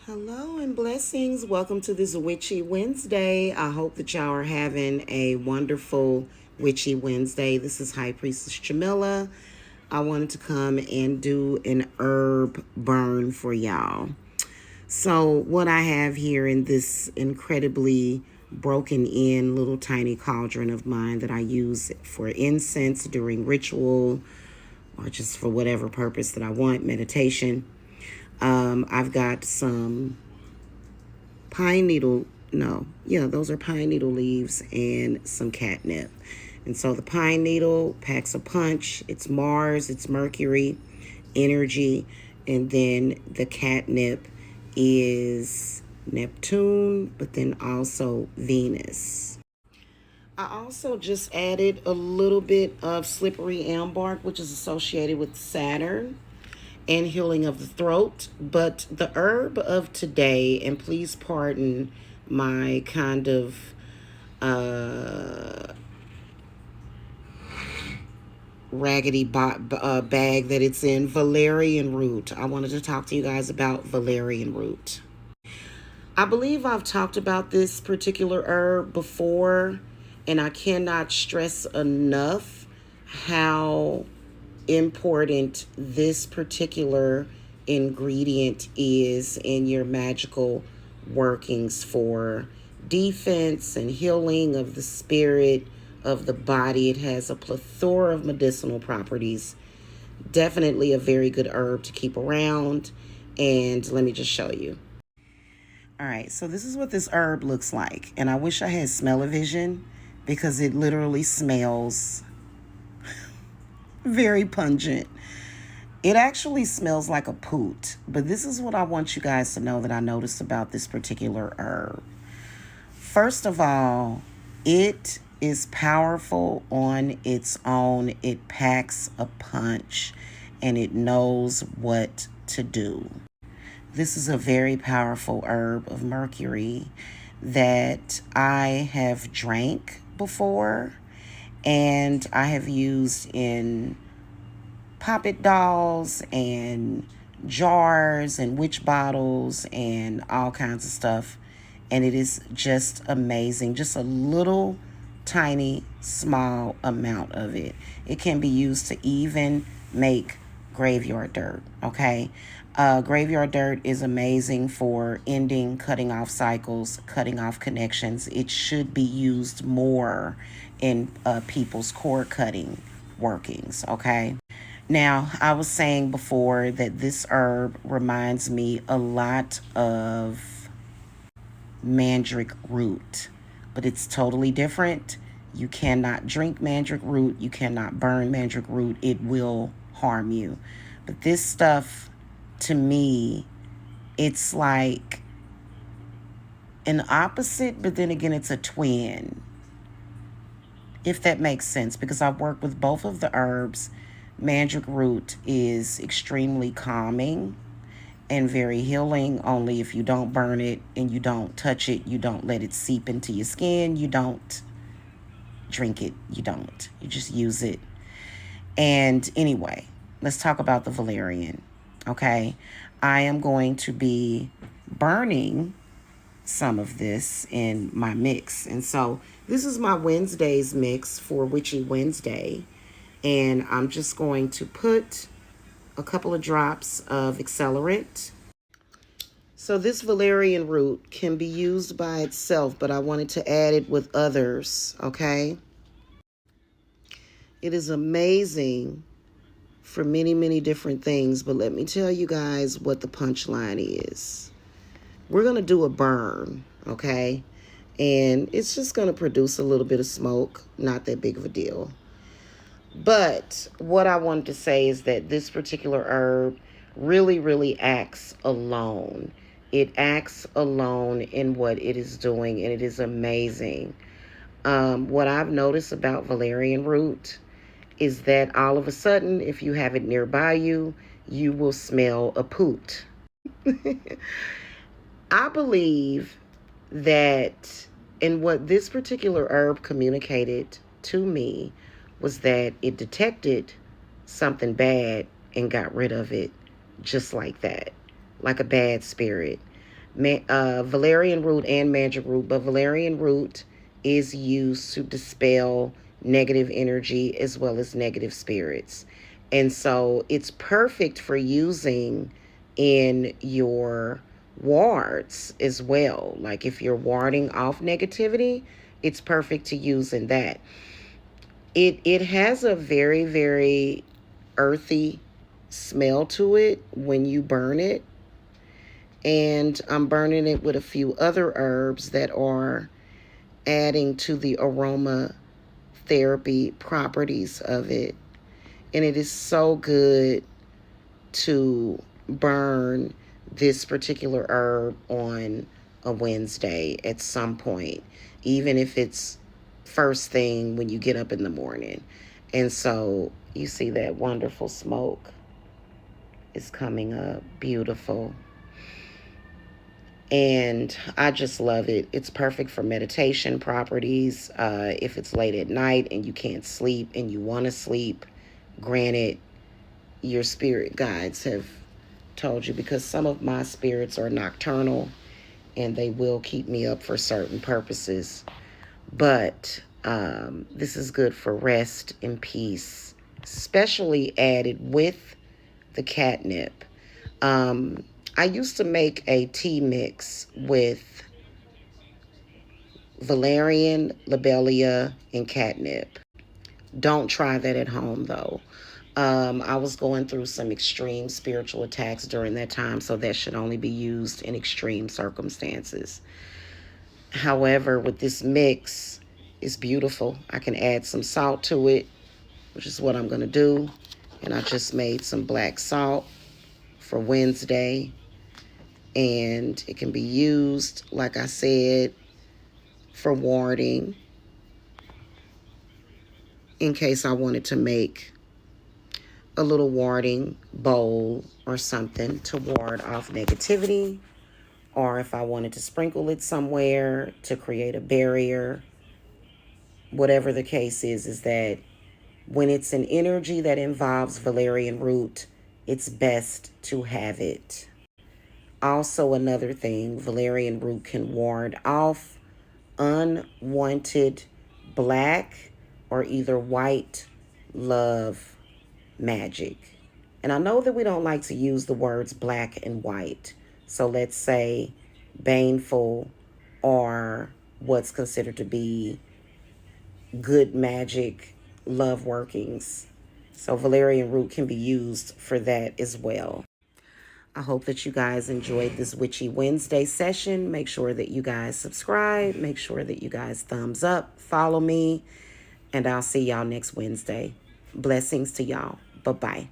Hello and blessings. Welcome to this Witchy Wednesday. I hope that y'all are having a wonderful Witchy Wednesday. This is High Priestess Jamila. I wanted to come and do an herb burn for y'all. So what I have here in this incredibly broken in little tiny cauldron of mine that I use for incense during ritual or just for whatever purpose that I want, meditation. I've got some pine needle, those are pine needle leaves and some catnip. And so the pine needle packs a punch. It's Mars, it's Mercury, energy. And then the catnip is Neptune, but then also Venus. I also just added a little bit of slippery elm bark, which is associated with Saturn and healing of the throat. But the herb of today, and please pardon my kind of raggedy bag that it's in, valerian root. I wanted to talk to you guys about valerian root. I believe I've talked about this particular herb before, and I cannot stress enough how important this particular ingredient is in your magical workings for defense and healing of the spirit, of the body. It has a plethora of medicinal properties. Definitely a very good herb to keep around. And let me just show you. All right, so this is what this herb looks like. And I wish I had smell-o-vision because it literally smells very pungent. It actually smells like a poot, but this is what I want you guys to know that I noticed about this particular herb. First of all, it is powerful on its own. It packs a punch and it knows what to do. This is a very powerful herb of Mercury that I have drank before and I have used in puppet dolls and jars and witch bottles and all kinds of stuff. And it is just amazing. Just a little tiny small amount of it. It can be used to even make graveyard dirt, okay? Graveyard dirt is amazing for ending, cutting off cycles, cutting off connections. It should be used more in people's cord cutting workings, okay? Now, I was saying before that this herb reminds me a lot of mandrake root, but it's totally different. You cannot drink mandrake root. You cannot burn mandrake root. It will harm you. But this stuff, to me, it's like an opposite, but then again, it's a twin, if that makes sense, because I've worked with both of the herbs. Mandrake root is extremely calming and very healing, only if you don't burn it and you don't touch it, you don't let it seep into your skin, you don't drink it, you just use it. And anyway, let's talk about the valerian, okay? I am going to be burning some of this in my mix. And so this is my Wednesday's mix for Witchy Wednesday. And I'm just going to put a couple of drops of accelerant. So this valerian root can be used by itself, but I wanted to add it with others, okay? It is amazing for many, many different things, but let me tell you guys what the punchline is. We're going to do a burn, okay? And it's just going to produce a little bit of smoke, not that big of a deal. But what I wanted to say is that this particular herb really, really acts alone. It acts alone in what it is doing, and it is amazing. What I've noticed about valerian root is that all of a sudden, if you have it nearby you, you will smell a poot. I believe that, and what this particular herb communicated to me was that it detected something bad and got rid of it just like that, like a bad spirit. Valerian root and magic root, but Valerian root is used to dispel negative energy as well as negative spirits. And so it's perfect for using in your wards as well. Like if you're warding off negativity, it's perfect to use in that. It has a very, very earthy smell to it when you burn it. And I'm burning it with a few other herbs that are adding to the aroma therapy properties of it. And it is so good to burn this particular herb on a Wednesday at some point, even if it's first thing when you get up in the morning. And so you see that wonderful smoke is coming up. Beautiful. And I just love it. It's perfect for meditation properties. If it's late at night and you can't sleep and you want to sleep, granted, your spirit guides have told you, because some of my spirits are nocturnal and they will keep me up for certain purposes. But this is good for rest and peace, especially added with the catnip. I used to make a tea mix with valerian, lobelia, and catnip. Don't try that at home, though. I was going through some extreme spiritual attacks during that time, so that should only be used in extreme circumstances. However, with this mix, it's beautiful. I can add some salt to it, which is what I'm going to do. And I just made some black salt for Wednesday. And it can be used, like I said, for warding, in case I wanted to make a little warding bowl or something to ward off negativity, or if I wanted to sprinkle it somewhere to create a barrier. Whatever the case is that when it's an energy that involves valerian root, it's best to have it. Also, another thing, valerian root can ward off unwanted black or either white love magic. And I know that we don't like to use the words black and white. So let's say baneful or what's considered to be good magic love workings. So valerian root can be used for that as well. I hope that you guys enjoyed this Witchy Wednesday session. Make sure that you guys subscribe. Make sure that you guys thumbs up, follow me, and I'll see y'all next Wednesday. Blessings to y'all. Bye-bye.